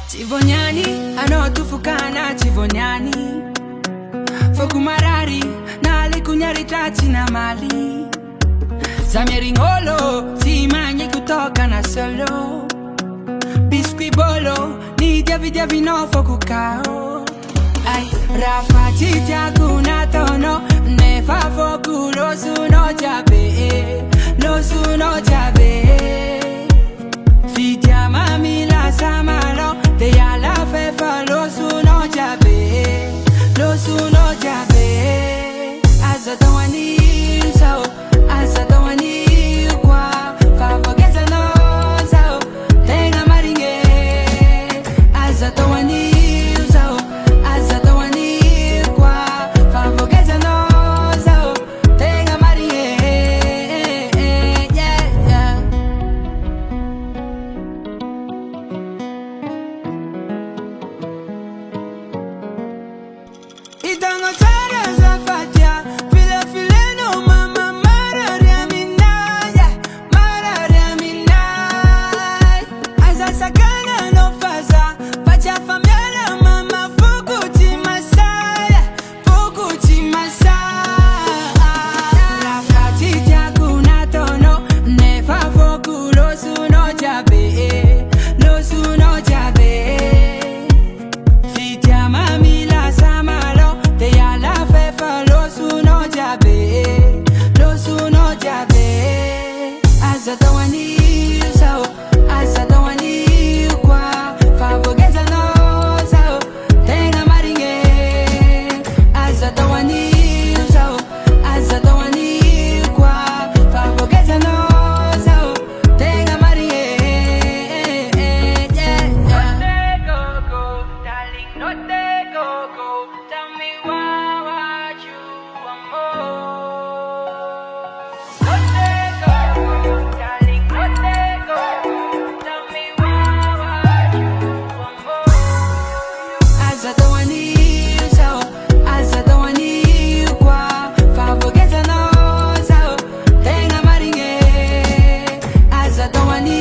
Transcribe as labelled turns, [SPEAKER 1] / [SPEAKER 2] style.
[SPEAKER 1] Chivonyani, anotufukana Chivonyani Fokumarari, nali kunyaritachi na mali Zamiringolo, simanyi kutoka na solo Biscuit bolo, ni diavi no fokukao Ay, rafa chicha kuna tono Nefa foku lo suno jabe Lo suno jabe Fitia mami la samalo Te ya la fefa lo suno jabe Lo suno jabe Azadawani sao Azadawani kwa Favogeza no sao Tenga maringe Azadawani sao Azadawani kwa Favogeza no sao Tenga maringe Yeah, yeah Itango tara za fatia File file no mama mararia minaya Mararia minaya Aza sakana no faza Fatia famiala mama fukuchi masaya Fukuchi masaya Rafati jakuna tono Nefa foku lo suno jabe Lo suno jabe Fitia mami la samalo Te ya la fefa lo suno jabe Lo suno jabe Azadawani sao Azadawani kwa Favogeza no sao Tenga maringe Azadawani sao Azadawani kwa Favogeza no sao Tenga maringe Yeah, yeah No te go, darling, no te go Tell me what you want more No te go, darling, no te go Tell me what you want more Azadawani sao Azadawani kwa Favogeza no sao Tenga maringe Azadawani